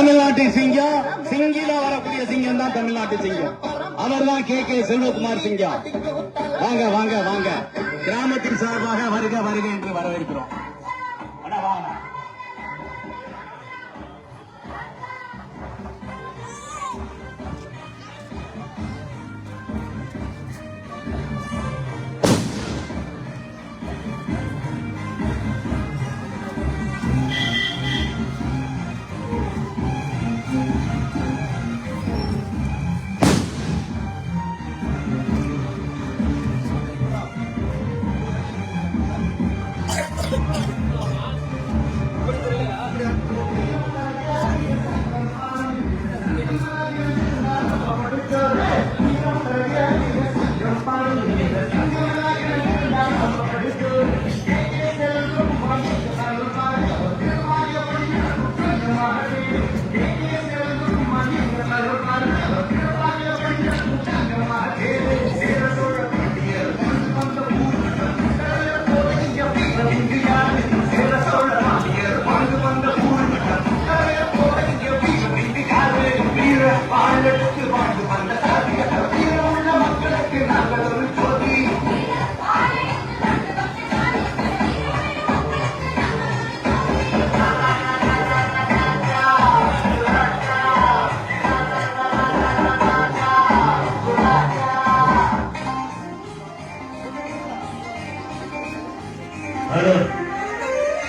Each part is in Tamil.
தமிழ்நாட்டின் சிங்கம், சிங்கில வரக்கூடிய சிங்கம் தான் தமிழ்நாட்டு சிங்கம். அவர் தான் கே செல்வகுமார் சிங்கம். வாங்க வாங்க வாங்க, கிராமத்தின் சார்பாக வருக வருக என்று வரவேற்கிறோம்.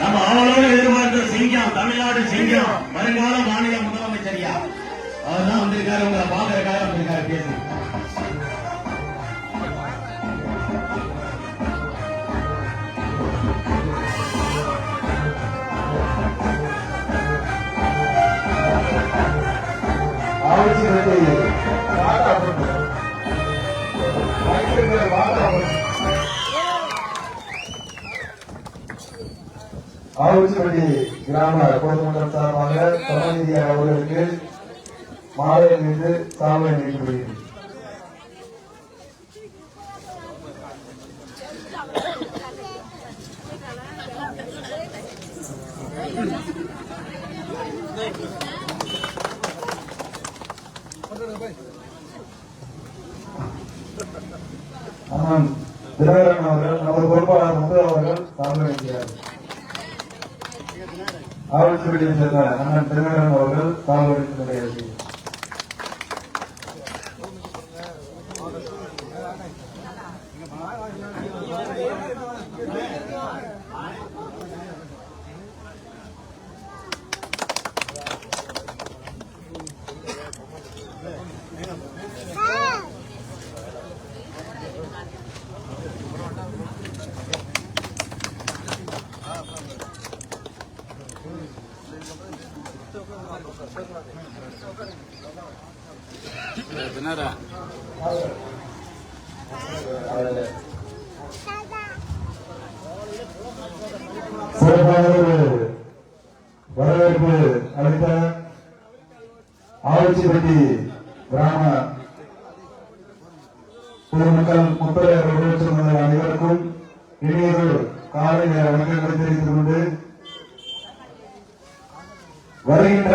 நம்ம அவளோட எதிர்பார்த்த சிங்கம், தமிழ்நாடு சிங்கம், வருங்கால மாநில முதலமைச்சரியா அவர் தான் வந்திருக்காரு. உங்களை பாக்குறதுக்காக வந்திருக்காரு. பேசு. ஆவுச்சிப்பட்டி கிராம பொதுமன்றம் சார்பாக சமநீதி அவர்களுக்கு மாலை அணிந்து சாலை அணிவிக்கப்படுகிறது. அண்ணன் தினகரன் அவர்கள், நமது பொறுப்பாளர் முத்து அவர்கள் சாலை அணிகிறார். ஆவல்சிப்பட்டியை சேர்ந்த அண்ணன் தினகரன் அவர்கள் சாலை அணிக்கிறார்கள். சிறப்பான வரவேற்பு அளித்த ஆவல்சிப்பட்டி கிராம பொதுமக்கள் முத்தரையர் அனைவருக்கும் இனியொரு காலை நேர வணக்கங்களை தெரிவித்துக் கொண்டு வருகின்ற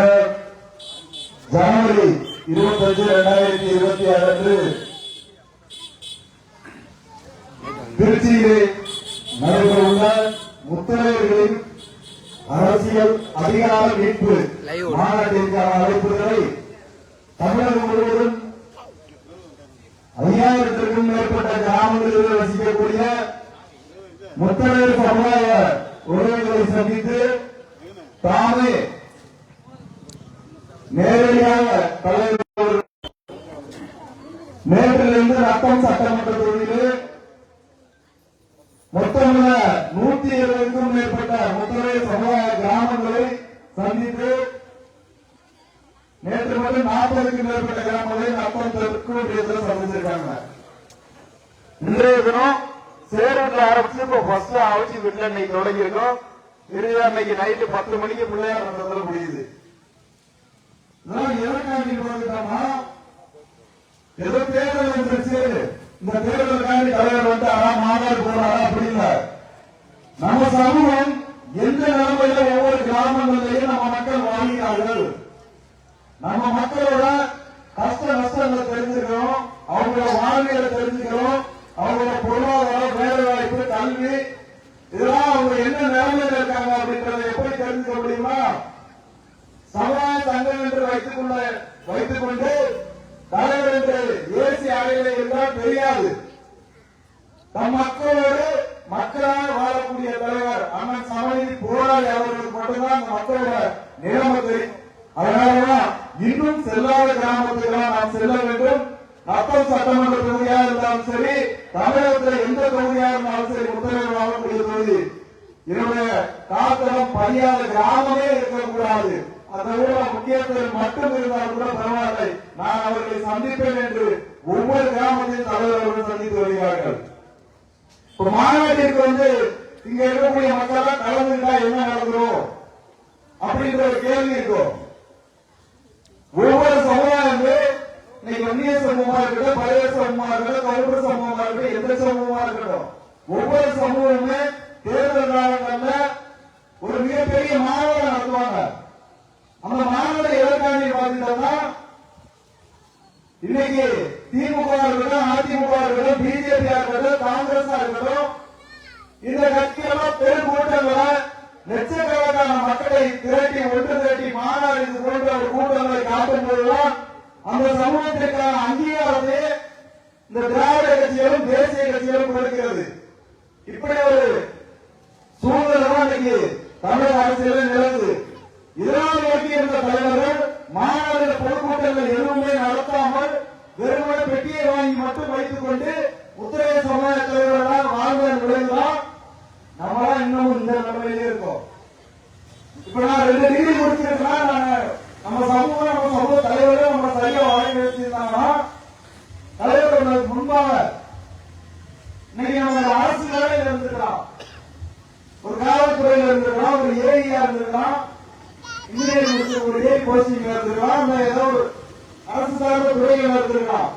ஜனவரி 25, 2026 அன்று திருச்சியிலே நடைபெறவுள்ள முத்தரையர்களின் அரசியல் அதிகார மீட்பு மாநாட்டிற்கான அழைப்புகளை தமிழகம் முழுவதும் 5000க்கும் மேற்பட்ட கிராமங்களில் வசிக்கக்கூடிய முத்தரையர் சமுதாய உறவுகளை சந்தித்து தாமே நேரடியாக தலைவர் நேற்றிலிருந்து ரத்தம் சட்டமன்ற தொகுதியில் மொத்தமுள்ள 170க்கும் மேற்பட்ட முத்தரையர் சமுதாய கிராமங்களை சந்தித்து நேற்று மட்டும் 40க்கும் மேற்பட்ட கிராமங்களை ரத்தம் சந்திச்சிருக்காங்க. இன்றைய தினம் சேரூர்ல ஆரம்பிச்சு இப்ப ஃபர்ஸ்ட் ஆவச்சி வீட்டுல இன்னைக்கு தொடங்கி இருக்கோம். இறுதியா இன்னைக்கு நைட்டு 10 மணிக்கு பிள்ளையார் நடத்த முடியுது. ஏதோ தேர்தல் வந்துருச்சு, இந்த தேர்தலுக்காண்டி தலைவர் வந்து மாநாடு போறாரா அப்படி இல்ல. நம்ம சமூகம் எந்த நிலைமையில ஒவ்வொரு கிராமங்களிலேயும் நம்ம மக்கள் வாழ்கிறார்கள், நம்ம மக்களோட கஷ்ட நஷ்டங்களை தெரிஞ்சுக்கிறோம், அவங்களோட வாழ்க்கையை தெரிஞ்சுக்கிறோம், அவங்களோட பொருளாதாரம், வேலை வாய்ப்பு, கல்வி, இதெல்லாம் அவங்க என்ன நிலைமையில இருக்காங்க அப்படின்றத எப்படி தெரிஞ்சுக்க முடியுமா? சமுதாய சங்கம் என்று வைத்துக் கொண்டு தலைவர் என்று ஏசி அறையில இருந்தால் தெரியாது. தம் மக்களோடு மக்களால் வாழக்கூடிய தலைவர் அண்ணன் சமநீதி போராளி அவர்களுக்கு மட்டும்தான் அந்த மக்களோட நிலைமை தெரியும். அதனாலதான் இன்னும் செல்லாத கிராமத்துக்கெல்லாம் நாம் செல்ல வேண்டும். நத்தம் சட்டமன்ற தொகுதியா இருந்தாலும் சரி, தமிழகத்தில் எந்த தொகுதியா இருந்தாலும் சரி, முத்தரையில் வாழக்கூடிய தொகுதி, என்னுடைய காத்தலம் பதியாத கிராமமே இருக்கக்கூடாது. அந்த ஊர்ல முக்கியத்துவம் மட்டும் இருந்தால் கூட பரவாயில்லை, நான் அவர்களை சந்திப்பேன் என்று ஒவ்வொரு கிராமத்தையும் தலைவர்கள் சந்தித்து வருகிறார்கள். இப்ப மாநாட்டிற்கு இங்க இருக்கக்கூடிய மக்கள் கலந்துட்டா என்ன நடக்கிறோம் அப்படின்ற ஒரு கேள்வி இருக்கும். ஒவ்வொரு சமுதாயமே இன்னைக்கு வன்னிய சமூகமா இருக்கட்டும், பழைய சமூகமா இருக்கட்டும், கவுண்டர் சமூகமா இருக்கட்டும், எந்த சமூகமா இருக்கட்டும், ஒவ்வொரு சமூகமே தேர்தல் காலங்கள்ல ஒரு மிகப்பெரிய மாநாடு நடத்துவாங்க. அந்த மாநாடு எதற்காக பாத்தீங்கன்னா, இன்னைக்கு திமுக இருக்கட்டும், அதிமுக இருக்கட்டும், பிஜேபி இருக்கட்டும், காங்கிரஸ் இருக்கட்டும், இந்த கட்சியெல்லாம் பெரும் கூட்டங்களை லட்சக்கணக்கான மக்களை திரட்டி ஒன்று திரட்டி மாநாடு இது போன்ற ஒரு கூட்டங்களை காட்டும் போதுதான் அந்த சமூகத்திற்கான அங்கீகாரத்தை இந்த திராவிட கட்சிகளும் தேசிய கட்சிகளும் கொடுக்கிறது. இப்படி ஒரு சூழ்நிலை இன்னைக்கு தமிழக அரசியலில் நிலவுது. இதனால் நோக்கி இருந்த தலைவர்கள் மாநாடு பொதுக்கூட்டங்கள் எதுவுமே நடத்தாமல் வெறுமனை பெட்டியை வாங்கி மட்டும் வைத்துக் கொண்டு உத்தரவு சமுதாய தலைவர்களால் வாழ்ந்த விளைவுதான் நம்மளாம் இன்னமும் இந்த நிலைமையிலே இருக்கோம். இப்ப நான் 2 டிகிரி முடிச்சிருக்கேன். நம்ம சமூக தலைவர்கள் நம்ம சரியா வழங்கி வச்சிருந்தாங்கன்னா தலைவர்களுக்கு முன்பாக இன்னைக்கு நம்ம அரசு வேலையில் இருந்திருக்கலாம், ஒரு காவல்துறையில் இருந்திருக்கலாம், ஒரு ஏஐயா இருந்திருக்கலாம், இன்ஜினியரிங் முடிச்ச ஒரு ஏஐ போஸ்டிங் இருந்திருக்கலாம், ஏதோ ஒரு அரசு சார்ந்த துறைகள் இருந்திருக்கலாம்.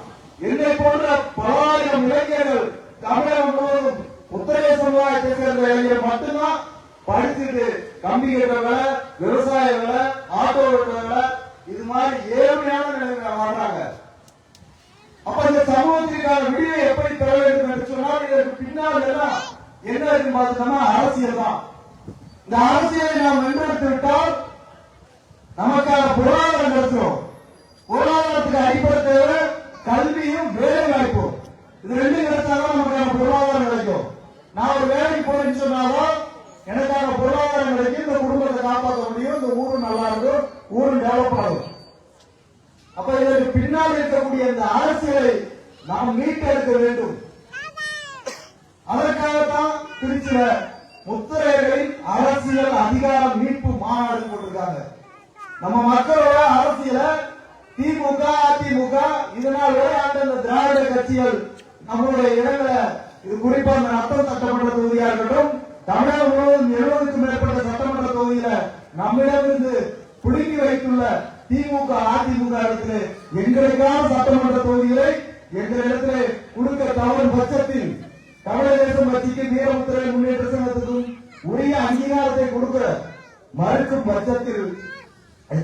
என்னை போன்ற பலாயிரம் இளைஞர்கள் தமிழகம் முழுவதும் உத்தரவே சமுதாயத்தை சேர்ந்த இளைஞர்கள் மட்டும்தான் படிச்சுட்டு கம்பி கட்டுறவங்க, விவசாய வேலை, ஆட்டோ ஓட்டுறவங்க, இது மாதிரி ஏழ்மையான நிலைமையில வாழ்றாங்க. அப்ப இந்த சமூகத்திற்கான விடிவை எப்படி பெற வேண்டும் என்று சொன்னால் இதற்கு பின்னால் எல்லாம் என்ன இருக்கு பார்த்தோம்னா அரசியல் தான். இந்த அரசியலை நாம் வென்றெடுத்து விட்டால் நமக்கான பொருளாதாரம் கிடைச்சிடும். பொருளாதாரத்துக்கு அடிப்படை தேவை கல்வியும் வேலை வாய்ப்பும். இது 2 கிடைச்சாலும் நமக்கான பொருளாதாரம் கிடைக்கும். நான் ஒரு வேலைக்கு போறேன்னு சொன்னாலும் எனக்கான பொருளாதாரம் கிடைக்கும், இந்த குடும்பத்தை காப்பாற்ற முடியும், இந்த ஊரும் நல்லா இருக்கும், ஊரும் டெவலப் ஆகும். அப்ப இதற்கு பின்னால் இருக்கக்கூடிய இந்த அரசியலை நாம் மீட்டெடுக்க வேண்டும். அதற்காகத்தான் திருச்சியில முத்திரையர்களின் அரசியல் அதிகார மீட்பு மாநாடு போட்டிருக்காங்க. நம்ம மக்களோட அரசியல திமுக, அதிமுக இதனால் விளையாட்ட இந்த திராவிட கட்சிகள் நம்மளுடைய இடங்களை, இது குறிப்பா இந்த நத்தம் சட்டமன்ற தொகுதியா இருக்கட்டும், தமிழகம் முழுவதும் 70க்கும் மேற்பட்ட சட்டமன்ற தொகுதியில நம்மிடமிருந்து புடுங்கி வைத்துள்ள திமுக, அதிமுக இடத்திலே எங்களுக்கான சட்டமன்ற தொகுதிகளை எங்களிடத்திலே கொடுக்க தவறும் பட்சத்தில் தமிழக தேசம் கட்சிக்கு வீரமுத்திரை முன்னேற்ற சங்கத்துக்கும் உரிய அங்கீகாரத்தை கொடுக்க மறுக்கும் பட்சத்தில்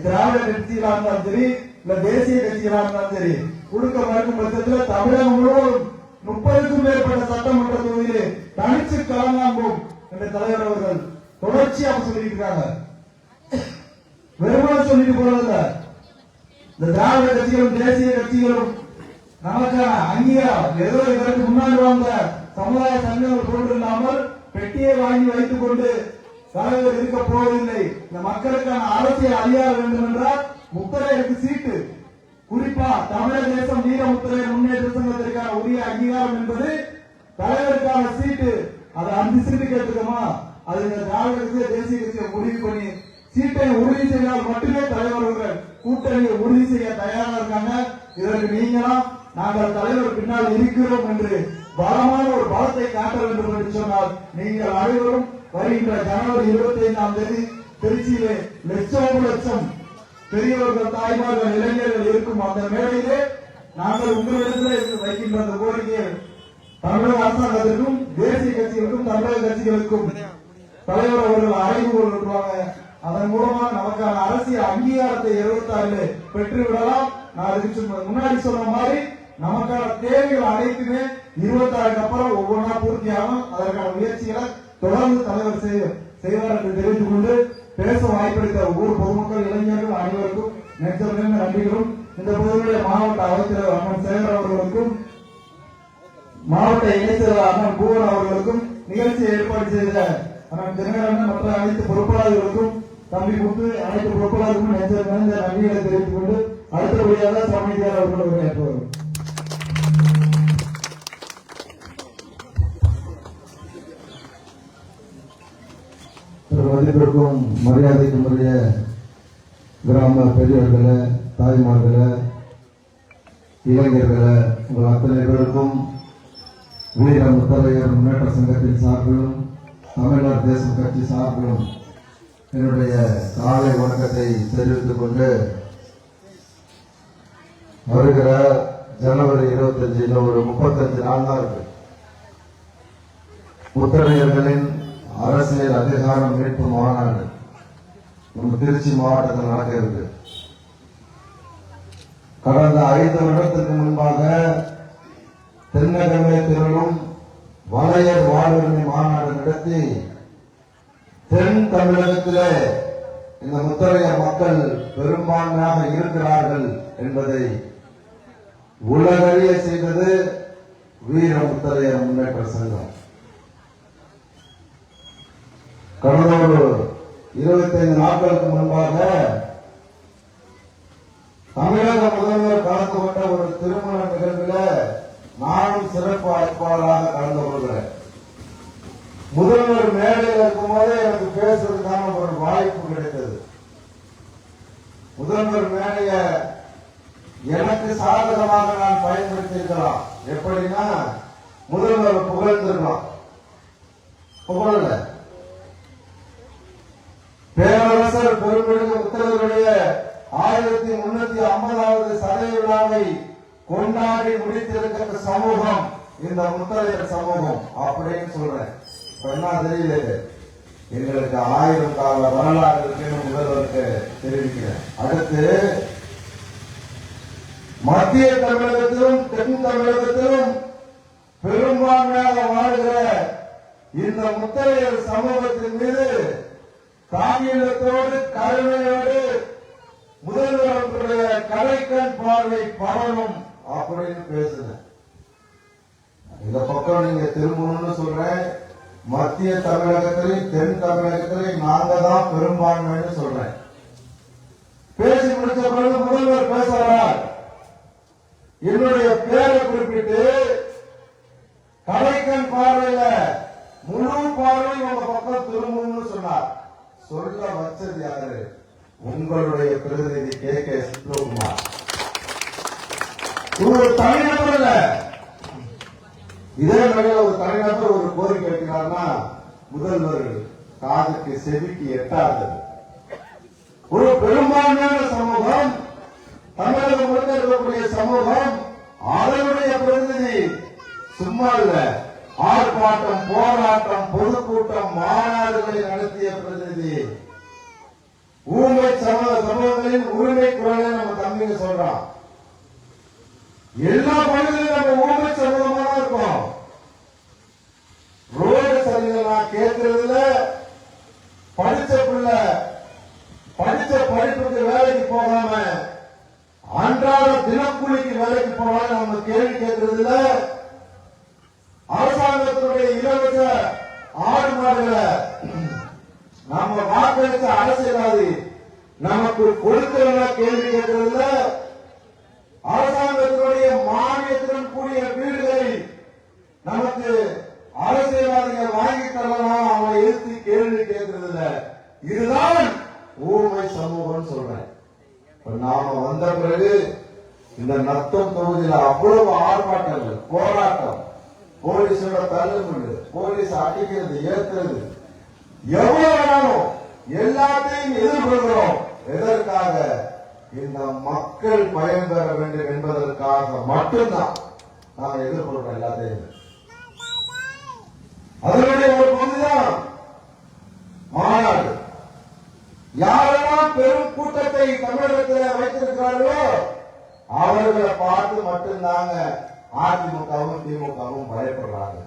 திராவிட கட்சிகளா இருந்தாலும் சரி, இல்ல தேசிய கட்சிகளா இருந்தாலும் சரி, கொடுக்க மறுக்கும் பட்சத்தில் தமிழகம் முழுவதும் 30க்கும் மேற்பட்ட சட்டமன்ற தொகுதியிலே தனிச்சு களங்காம்போம் என்ற தலைவர் அவர்கள் தொடர்ச்சியாக சொல்லிட்டு இருக்காங்க. வெறுமனை சொல்லிட்டு போறதில்ல. இந்த திராவிட கட்சிகளும் தேசிய கட்சிகளும் நமக்கான அங்கீகாரம் ஏதோ இதற்கு முன்னாடி வந்த சமுதாய சங்கங்கள் போன்றில்லாமல் பெட்டியை வாங்கி வைத்துக் கொண்டு தலைவர் இருக்க போவதில்லை. இந்த மக்களுக்கான அரசியல் அதிகாரம் வேண்டும் என்றால் முத்திரையருக்கு சீட்டு, குறிப்பா தமிழக தேசம் வீர முத்திரை முன்னேற்ற சங்கத்திற்கான உரிய அங்கீகாரம் என்பது தலைவருக்கான சீட்டு. அது 5 சீட்டு கேட்டுக்கோமா, அது இந்த திராவிட கட்சியை தேசிய கட்சியை முடிவு பண்ணி சீட்டை உறுதி செய்தால் மட்டுமே தலைவர்கள் கூட்டணியை உறுதி செய்ய தயாராக இருக்காங்க. இதற்கு நீங்களும் நாங்கள் தலைவர் பின்னால் இருக்கிறோம் என்று பலமான ஒரு பலத்தை காட்ட வேண்டும் என்று சொன்னால் நீங்கள் அனைவரும் வருகின்ற ஜனவரி 25ஆம் தேதி திருச்சியிலே லட்சம் பெரியவர்கள், தாய்மார்கள், இளைஞர்கள் இருக்கும் அந்த மேடையிலே நாங்கள் உங்களிடத்தில் வைக்கின்ற அந்த கோரிக்கையை தமிழக அரசாங்கத்திற்கும் தேசிய கட்சிகளுக்கும் தமிழக கட்சிகளுக்கும் தலைவர் அவர்கள் அழைப்பு கொண்டுவாங்க. அதன் மூலமா நமக்கான அரசியல் அங்கீகாரத்தை 76 பெற்றுவிடலாம். நான் அதுக்கு முன்னாடி சொன்ன மாதிரி நமக்கான தேவைகள் அனைத்துமே 26 அப்புறம் ஒவ்வொன்றா பூர்த்தியாகும். அதற்கான முயற்சிகளை தொடர்ந்து தலைவர் செய்வார் என்று தெரிவித்துக் கொண்டு பேச வாய்ப்பளித்த ஒவ்வொரு பொதுமக்கள் இளைஞர்கள் அனைவருக்கும் நெஞ்சமிருந்த நன்றிகளும், இந்த பகுதியுடைய மாவட்ட அமைச்சர் அண்ணன் சேகர் அவர்களுக்கும் மாவட்ட இணைச்சர் அண்ணன் பூவன் அவர்களுக்கும் நிகழ்ச்சியை ஏற்பாடு செய்த அண்ணன் தினகரன் மற்ற அனைத்து பொறுப்பாளர்களுக்கும் தம்பி முத்து அனைத்து பொறுப்பாளர்களுக்கும் நெஞ்சமிருந்த நன்றிகளை தெரிவித்துக் கொண்டு அடுத்தபடியாக சமைதியார் அவர்கள் உரையாற்றுவார்கள். மதிப்பிற்கும் மரியாதைக்கும் உரிய கிராம பெரியவர்களே, தாய்மார்களே, இளைஞர்களே, உங்கள் அத்தனை பேருக்கும் வீர முத்தரையர் முன்னேற்ற சங்கத்தின் சார்பிலும் தமிழர் தேசம் கட்சி சார்பிலும் என்னுடைய காலை வணக்கத்தை தெரிவித்துக் கொண்டு வருகிற ஜனவரி 25 இன்னும் ஒரு 35 நாள் தான் இருக்கு. முத்தரையர்களின் அரசியல் அதிகாரம் மீட்பு மாநாடு நம்ம திருச்சி மாவட்டத்தில் நடக்க இருக்கு. கடந்த 5 வருடத்திற்கு முன்பாக தென்னகமேத்திலும் வளையர் வாழ்வுரிமை மாநாடு நடத்தி தென் தமிழகத்திலே இந்த முத்தரையர் மக்கள் பெரும்பான்மையாக இருக்கிறார்கள் என்பதை உலகறிய செய்தது வீர முத்தரையர் முன்னேற்ற சங்கம். கடந்த ஒரு 25 நாட்களுக்கு முன்பாக தமிழக முதல்வர் கலந்து கொண்ட ஒரு திருமண நிகழ்வில் நானும் சிறப்பு அழைப்பாளராக கலந்து கொள்கிறேன். முதல்வர் மேடையில் இருக்கும் போதே எனக்கு பேசுறதுக்கான ஒரு வாய்ப்பு கிடைத்தது. முதல்வர் மேடைய எனக்கு சாதகமாக நான் பயன்படுத்தியிருக்கலாம். எப்படின்னா முதல்வர் புகழ்ந்திருக்கலாம், புகழல. பேரரசர் பெருமிகு உத்தரவுடைய 1350வது சதய விழாவை கொண்டாடி முடித்திருக்கிற சமூகம் இந்த முத்தரையர் சமூகம் அப்படின்னு சொல்றேன். என்ன தெரியல, எங்களுக்கு 1000 கால வரலாறு இருக்குன்னு முதல்வருக்கு தெரிவிக்கிறேன். அடுத்து மத்திய தமிழகத்திலும் தென் தமிழகத்திலும் பெரும்பான்மையாக வாழ்கிற இந்த முத்தரையர் சமூகத்தின் மீது தாங்கியத்தோடு கருணையோடு முதல்வருடைய கலைக்கண் பார்வை படணும் அப்படின்னு பேசுறேன். இந்த பக்கம் நீங்க திரும்பணும்னு சொல்றேன். மத்திய தமிழகத்திலையும் தென் தமிழகத்திலையும் நாங்க தான் பெரும்பான்மைன்னு சொல்றேன். பேசி முடிச்ச பிறகு முதல்வர் பேசுறார். என்னுடைய பேரை குறிப்பிட்டு கலைக்கண் பார்வையில முழு பார்வை உங்க பக்கம் திரும்பணும்னு சொன்னார். சொல்ல வச்சது யாரு? உங்களுடைய பிரதிநிதி கே சிவகுமார். ஒரு தனிநபர் இல்ல, இதே மாதிரி ஒரு தனிநபர் ஒரு கோரிக்கை வைக்கிறார்னா முதல்வர் காதுக்கு செவிக்கு எட்டாதது. ஒரு பெரும்பான்மையான சமூகம், தமிழகம் முழுக்க இருக்கக்கூடிய சமூகம், அதனுடைய பிரதிநிதி சும்மா இல்ல, ஆர்ப்பாட்டம், போராட்டம், பொதுக்கூட்டம், மாநாடுகளை நடத்திய பிரதிநிதி, ஊமை சமூகங்களின் உரிமை குரலை நம்ம தம்பிங்க சொல்றோம். எல்லா பகுதியிலும் நம்ம ஊமை சமூகமா தான் இருக்கோம். ரோடு சரியில்லை கேட்கறதுல படிச்ச பிள்ளை படிச்ச படிப்புக்கு வேலைக்கு போகாம அன்றாட தினக்கூலிக்கு வேலைக்கு போகாம நம்ம கேள்வி கேட்கறதுல அரசாங்கத்துடைய இலவச ஆடு மாடுகளை நம்ம வாக்களித்த அரசியல்வாதி நமக்கு கொடுக்கிற கேள்வி கேட்கறதுல அரசாங்கத்தினுடைய மானியத்துடன் கூடிய வீடுகளை நமக்கு அரசியல்வாதிகள் வாங்கி தரலாம், அவங்களை எதிர்த்து கேள்வி கேட்கறதுல இதுதான் ஊமை சமூகம் சொல்றேன். நாம வந்த பிறகு இந்த நத்தம் தொகுதியில் அவ்வளவு ஆர்ப்பாட்டங்கள், போராட்டம், போலீஸோட தள்ளுமுண்டு, போலீஸ் அடிக்கிறது, ஏற்கிறது, எவ்வளவு வேணாலும் எல்லாத்தையும் எதிர்கொள்கிறோம். எதற்காக? இந்த மக்கள் பயன்பெற வேண்டும் என்பதற்காக மட்டும்தான் நாங்க எதிர்கொள்றோம் எல்லாத்தையும். அதனுடைய ஒரு பகுதிதான் மாநாடு. யாரெல்லாம் பெரும் கூட்டத்தை தமிழகத்தில் வைத்திருக்கிறார்களோ அவர்களை பார்த்து மட்டும்தாங்க அதிமுகவும் திமுகவும் பயப்படுறாங்க.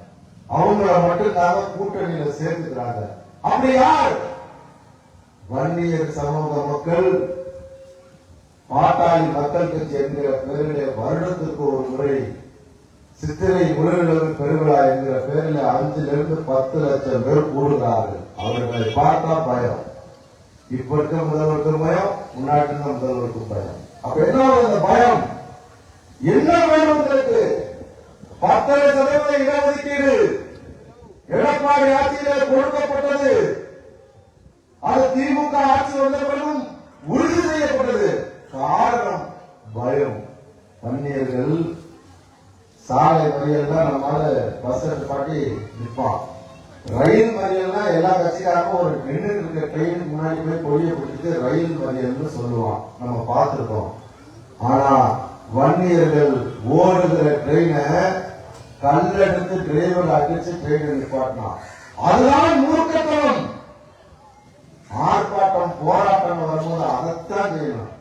அவங்கள மட்டும்தாங்க கூட்டணியில சேர்த்துக்கிறாங்க. அப்படி யார்? வன்னியர் சமூக மக்கள் பாட்டாளி மக்கள் கட்சி என்கிற பெயரிலே வருடத்திற்கு ஒரு முறை சித்திரை முழுவதும் பெருவிழா என்கிற பெயரில் 5-10 லட்சம் பேர் கூடுகிறார்கள். அவர்களை பார்த்தா பயம். இப்ப இருக்க முதல்வருக்கு பயம், முன்னாடி இருந்த முதல்வருக்கு பயம். அப்ப என்ன அந்த பயம்? என்ன வேணும் உங்களுக்கு? 10% இடஒதுக்கீடு எடப்பாடி ஆட்சியிலே கொடுக்கப்பட்டது. அது திமுக ஆட்சி வந்தவர்களும் உறுதி செய்யப்பட்டது. காரணம் பயம். வன்னியர்கள் சாலை மறியல்லாம் நம்மால பஸ் பாட்டி நிற்பான். ரயில் மறியல்லாம் எல்லா கட்சிக்காரங்களும் ஒரு நின்று இருக்க ட்ரெயினுக்கு முன்னாடி போய் கொடியை பிடிச்சிட்டு ரயில் மறியல்னு சொல்லுவான். நம்ம பார்த்திருக்கோம். ஆனா வன்னியர்கள் ஓடுகிற ட்ரெயினை கல்லெடுத்து டிரைவர் அடிச்சு ட்ரெயினை நிப்பாட்டினான். அதுதான் மூர்க்கத்தனம். ஆர்ப்பாட்டம் போராட்டம் வரும்போது அதைத்தான் செய்யணும்.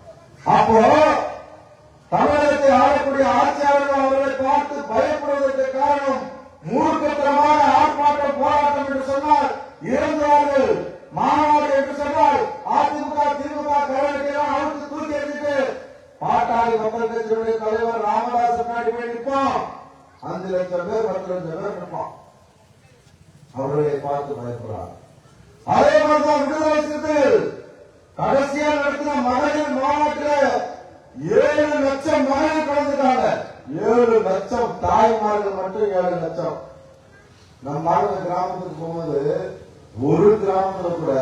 அப்போ தமிழகத்தை ஆளக்கூடிய ஆட்சியாளர்கள் அவர்களை பார்த்து பயப்படுவதற்கு காரணம் மூர்க்கத்தனமான ஆர்ப்பாட்டம் போராட்டம் என்று சொன்னால் இறந்தவர்கள் மாநாடு என்று சொன்னால் அதிமுக திமுக கருணைக்கெல்லாம் அழுத்து தூக்கி எறிஞ்சிட்டு பாட்டாளி மக்கள் கட்சியுடைய தலைவர் ராமதாஸ் முன்னாடி போய் நிற்பான். 5 லட்சம் பேர் 10 லட்சம் பேர் நிற்பான். அவர்களை பார்த்து பயப்படுறார். அதே மாதிரிதான் விடுதலை சிறுத்தைகள் கடைசியா நடத்தின மகளிர் மாநாட்டில் 7 லட்சம் மகளிர் கலந்துட்டாங்க. 7 லட்சம் தாய்மார்கள் மட்டும் 7 லட்சம். நம்ம கிராமத்துக்கு போகும்போது ஒரு கிராமத்துல கூட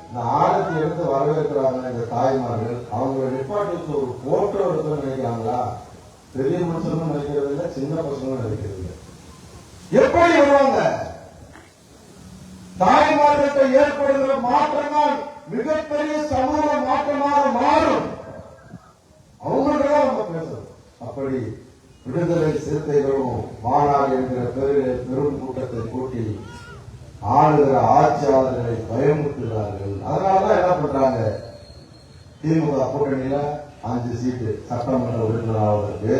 இந்த ஆரத்தி எடுத்து வரவேற்கிறாங்க இந்த தாய்மார்கள். அவங்க நிப்பாட்டி ஒரு போட்டோ எடுத்து நினைக்கிறாங்களா? பெரிய மனுஷனும் நினைக்கிறது இல்லை, சின்ன பசங்களும் நினைக்கிறது இல்லை. எப்படி வருவாங்க? தாய்மார்களுக்கு ஏற்படுகிற மாற்றங்கள் மிகப்பெரிய சமூக மாற்றமாக மாறும். அவங்களுக்கு தான் நம்ம பேசுறோம். அப்படி விடுதலை சிறுத்தைகளும் மாநாடு என்கிற பெயரில் பெரும் கூட்டத்தை கூட்டி ஆளுகிற ஆட்சியாளர்களை பயமுறுத்துகிறார்கள். அதனாலதான் என்ன பண்றாங்க? திமுக கூட்டணியில 5 சீட்டு சட்டமன்ற உறுப்பினராவதற்கு,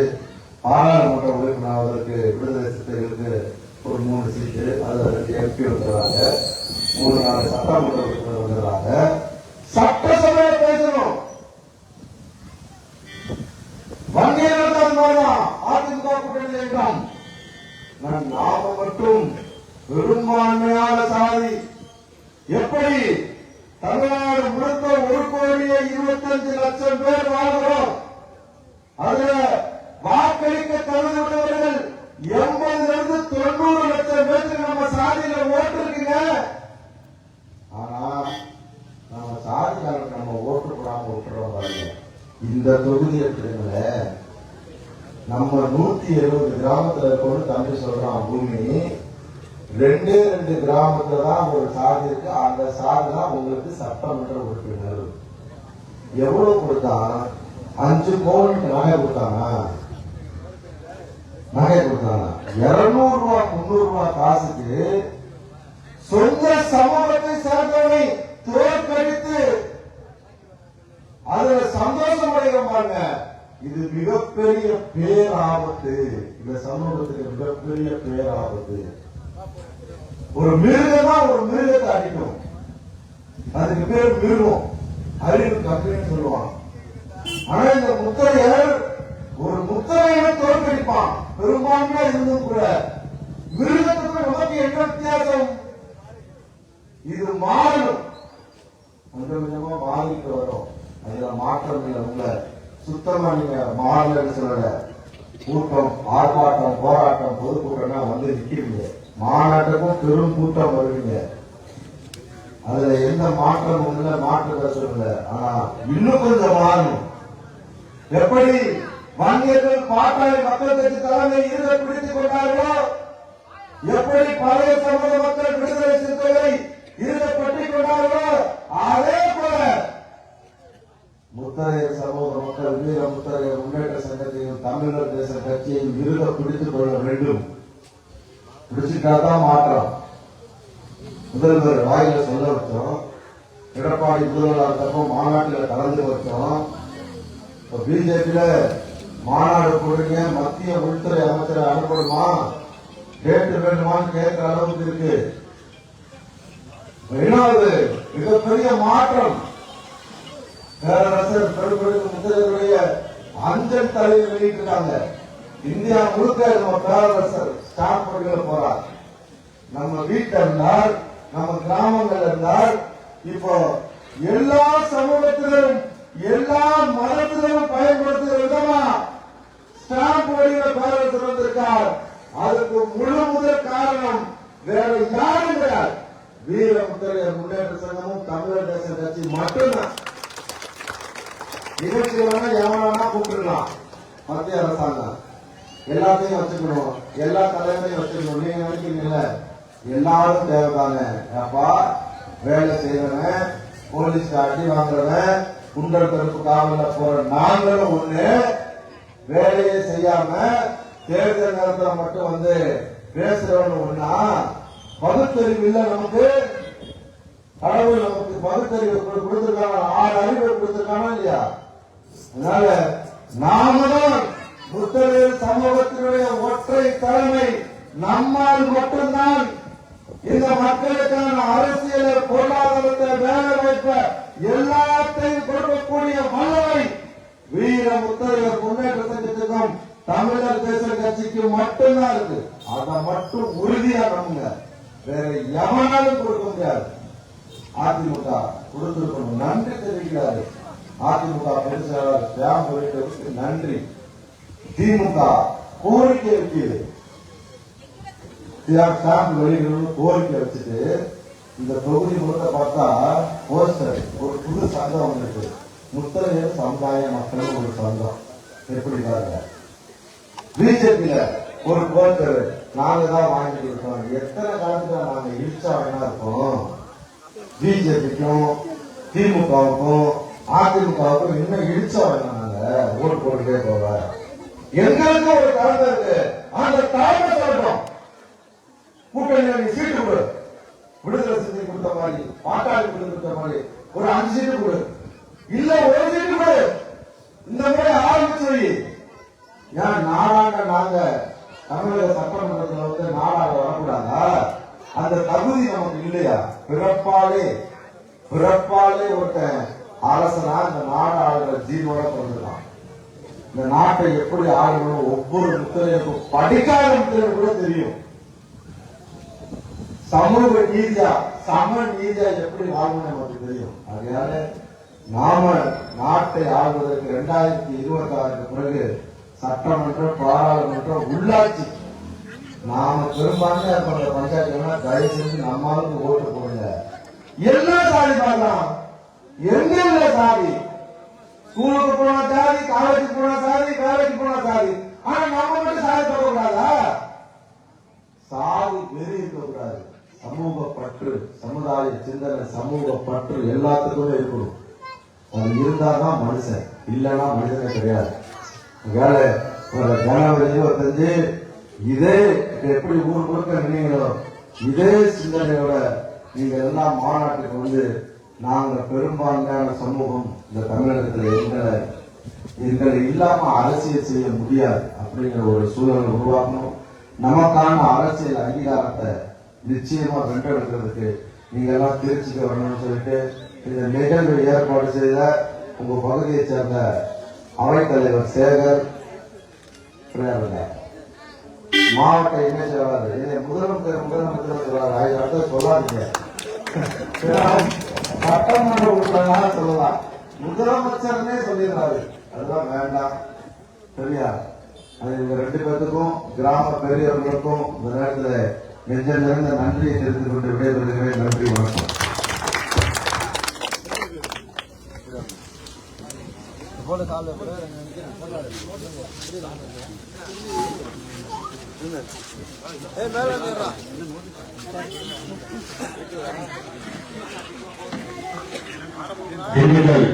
பாராளுமன்ற உறுப்பினராவதற்கு விடுதலை சிறுத்தைகளுக்கு ஒரு 3 சீட்டு, அதுல 2 எம்பி வந்துடுறாங்க, 3-4 சட்டமன்ற உறுப்பினர் வந்துடுறாங்க. சட்டசபையை பேசணும். வன்னியர்கள் தான் அதிமுக கூட்டணி என்றான். நாம மட்டும் பெரும்பான்மையான சாதி. எப்படி தமிழ்நாடு முழுக்க 1,25 லட்சம் பேர் வாழ்கிறோம். அதுல வாக்களிக்க தகுதி உள்ளவர்கள் 80-90 லட்சம் பேருக்கு நம்ம சாதியில ஓட்டு இருக்குங்க. ஆனா நம்ம சாதிக்காரருக்கு நம்ம ஓட்டு போடாம விட்டுறோம் பாருங்க. இந்த தொகுதி எடுத்துக்கல, நம்ம 170 கிராமத்துல இருக்கோம்னு தம்பி சொல்றான். பூமி 2 கிராமத்துல தான் ஒரு சாதி இருக்கு. அந்த சாதி தான் உங்களுக்கு சட்டமன்ற உறுப்பினர். எவ்வளவு கொடுத்தான்? 5 கோடிக்கு நகை கொடுத்தானா? நகை கொடுத்தானா? 200 ரூபாய் 300 ரூபாய் காசுக்கு சொந்த சமூகத்தை சேர்ந்தவனை தோற்கடித்து அதுல சந்தோஷம் அடைகிறாங்க. இது மிகப்பெரிய பேராபத்து. இந்த சமூகத்துக்கு மிகப்பெரிய பேராபத்து. ஒரு மிருகம் தான் ஒரு மிருகத்தை அடிக்கும். அதுக்கு பேர் மிருகம், அறிவு கட்டுன்னு சொல்லுவான். ஆனா இந்த முத்திரையர் ஒரு முத்திரையை தோற்கடிப்பான். பெரும்பான்மையா இருந்தும் கூட மிருகத்துக்கு நமக்கு என்ன வித்தியாசம்? இது மாறணும். கொஞ்சம் கொஞ்சமா மாறிட்டு வரும். அதுல மாற்றம் இல்லை. உள்ள சுத்தமா நீங்க மாறலன்னு சொல்லல. கூட்டம், ஆர்ப்பாட்டம், போராட்டம், பொதுக்கூட்டம்னா வந்து நிக்கிறீங்க. மாநாட்டுக்கும் பெரும் கூட்டம் வருவீங்க. அதுல எந்த மாற்றமும் இல்லை, மாற்றத்தை சொல்லல. ஆனா இன்னும் கொஞ்சம் மாறணும். எப்படி வன்னியர்கள் பாட்டாளி மக்கள் கட்சி தலைமை இருந்த பிடித்துக் கொண்டார்களோ, எப்படி பழைய சமூக மக்கள் விடுதலை சிறுத்தைகளை இருந்த பற்றிக் கொண்டார்களோ, அதே போல முத்தரையர் சமூக மக்கள் வீர முத்தரையர் முன்னேற்ற சங்கத்தையும் தமிழர் தேச கட்சியையும் இருக பிடித்துக் கொள்ள வேண்டும். பிடிச்சிட்டாதான் மாற்றம். முதல்வர் வாயில சொல்ல வச்சோம். எடப்பாடி முதல்வராக இருந்தப்போ மாநாட்டில் கலந்து வச்சோம். பிஜேபியில மாநாடு போடுங்க, மத்திய உள்துறை அமைச்சரை அனுப்பணுமா, கேட்டு வேண்டுமான்னு கேட்கிற அளவுக்கு இருக்கு. இரண்டாவது மிகப்பெரிய மாற்றம், பேரரசர் பெரும்பெரும் முத்தரையருடைய அஞ்சல் தலையை வெளியிட்டிருக்காங்க. இந்தியா முழுக்க நம்ம பேரரசர் ஸ்டாம்ப் போடுகிற போறார். நம்ம வீட்டில் இருந்தால், நம்ம கிராமங்கள் இருந்தால், இப்போ எல்லா சமூகத்திலும் எல்லா மதத்திலும் பயன்படுத்துகிற விதமா ஸ்டாம்ப் வழியில பேரரசர் வந்திருக்கார். அதுக்கு முழு முதல் காரணம் வேற யாரும் கிடையாது, வீர முத்தரையர் முன்னேற்ற சங்கமும் தமிழர் தேச கட்சி மட்டும்தான். நிகழ்ச்சி வேணா எவனா கூப்பிட்டுக்கலாம், மத்திய அரசாங்கம் எல்லாத்தையும் வச்சுக்கணும், எல்லா தலைவரையும் வச்சுக்கணும். நீங்க நினைக்கிறீங்கல்ல எல்லாரும் தேவைதானே? அப்பா வேலை செய்யறவன், போலீஸ் அடி வாங்குறவன், குண்டல் தடுப்பு காவல போற நாங்களும் ஒண்ணு, வேலையை செய்யாம தேர்தல் நேரத்தில் மட்டும் வந்து பேசுறவன் ஒண்ணா? பகுத்தறிவு இல்ல நமக்கு, கடவுள் நமக்கு பகுத்தறிவு கொடுத்திருக்காங்க, 6 அறிவு கொடுத்திருக்கானா இல்லையா? அதனால நாமதான் முத்தரையர் சமூகத்தினுடைய ஒற்றை தலைமை, நம்மால் மட்டும்தான் இந்த மக்களுக்கான அரசியல, பொருளாதாரத்தை, வேலை வாய்ப்ப எல்லாத்தையும் கொடுக்கக்கூடிய வல்லமை வீர முத்தரையர் முன்னேற்ற சங்கத்துக்கும் தமிழர் தேச கட்சிக்கு மட்டும்தான் இருக்கு. அதை மட்டும் உறுதியா நம்புங்க, வேற எவனாலும் கொடுக்க முடியாது. அதிமுக கொடுத்திருக்கணும், நன்றி தெரிவிக்கிறாரு அதிமுக பொதுச் செயலாளர் தியாகம் வெளியிட்டவருக்கு நன்றி. திமுக கோரிக்கை வைக்கிறது, ஸ்டாம்ப் வெளியிடணும் கோரிக்கை வச்சுட்டு இந்த தொகுதி முழுக்க பார்த்தா போஸ்டர், ஒரு புது சங்கம் வந்துருக்கு, முத்தரையர் சமுதாய மக்கள் ஒரு சங்கம். எப்படி பாருங்க, பிஜேபியில ஒரு போஸ்டர் நாங்க தான் வாங்கிட்டு இருக்கோம். எத்தனை காலத்துல நாங்க இழிச்சா வேணா இருக்கோம். பிஜேபிக்கும் திமுகவுக்கும் அதிமுகவுக்கும் இன்னும் இழிச்சா வேணா நாங்க ஓட்டு போட்டுட்டே போவ. எங்களுக்கு ஒரு கலந்து இருக்கு, அந்த தலைமை சொல்றோம். கூட்டணி சீட்டு கொடு, விடுதலை செஞ்சு கொடுத்த மாதிரி, பாட்டாளி கொடுத்த மாதிரி ஒரு 5 சீட்டு கொடு, இல்ல 1 சீட்டு கொடு. இந்த முறை ஆரம்பிச்சு வை. ஏன் நாடாங்க நாங்க தமிழக சட்டமன்றத்தில் வந்து நாடாக வரக்கூடாதா? அந்த தகுதி நமக்கு இல்லையா? பிறப்பாலே ஒருத்தன் அரசனா இந்த நாடு ஆளுகிற ஜீவனோட பிறந்துதான். இந்த நாட்டை எப்படி ஆளணும் ஒவ்வொரு முத்திரைக்கும் படிக்காத முத்திரையும் கூட தெரியும். சமூக நீதியா, சம நீதியா எப்படி வாழணும் நமக்கு தெரியும். அதனால நாம நாட்டை ஆள்வதற்கு 2026 பிறகு சட்டமன்றம், பாராளுமன்றம், உள்ளாட்சி நாம பெரும்பான்மையா பண்ற பஞ்சாயத்து தயவு செஞ்சு நம்மளுக்கு ஓட்டு போடுங்க. எல்லா சாதி பார்க்கலாம், எங்க சாதி, ஸ்கூலுக்கு போனா சாதி, காலேஜுக்கு போனா சாதி, வேலைக்கு போனா சாதி. ஆனா நம்ம மட்டும் சாதி போடக்கூடாதா? சாதி வெறி இருக்கக்கூடாது. சமூக பற்று, சமுதாய சிந்தனை, சமூக பற்று எல்லாத்துக்குமே இருக்கணும். அது இருந்தாதான் மனுஷன், இல்லைன்னா மனுஷனே கிடையாது. வேலை ஜனவரி 25 இதே எப்படி ஊர் முழுக்க நினைங்களோ இதே சிந்தனையோட நீங்க எல்லாம் மாநாட்டுக்கு வந்து நாங்க பெரும்பான்மையான சமூகம் இந்த தமிழகத்தில் எங்களை இல்லாம அரசியல் செய்ய முடியாது அப்படிங்கிற ஒரு சூழலை உருவாக்கணும். நமக்கான அரசியல் அங்கீகாரத்தை நிச்சயமா வென்றெடுக்கிறதுக்கு நீங்க எல்லாம் திருச்சிக்கு வரணும்னு சொல்லிட்டு இந்த நிகழ்வு ஏற்பாடு செய்த உங்க பகுதியை சேர்ந்த அவைத்தலைவர் சேகர், மாவட்ட இணை செயலாளர், இதை முதலமைச்சர் சொல்றாரு, சொல்லாதீங்க, சட்டமன்ற உறுப்பினராக சொல்லலாம், முதலமைச்சர்னே சொல்லிடுறாரு, அதுதான் வேண்டாம். சரியா? அது இவங்க 2 பேருக்கும் கிராம பெரியவர்களுக்கும் இந்த நேரத்தில் நெஞ்ச நிறைந்த நன்றியை தெரிந்து கொண்டு விடைபெறுகிறேன். நன்றி, வணக்கம். திண்டுக்கல்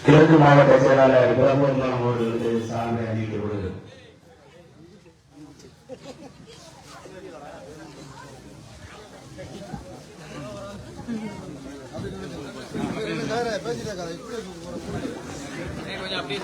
கிழக்கு மாவட்ட செயலாளர் பிரபுமணம் அவர்களுக்கு சார்ந்த அணிக்கப்படுகிறது. கொஞ்சம் அப்படியே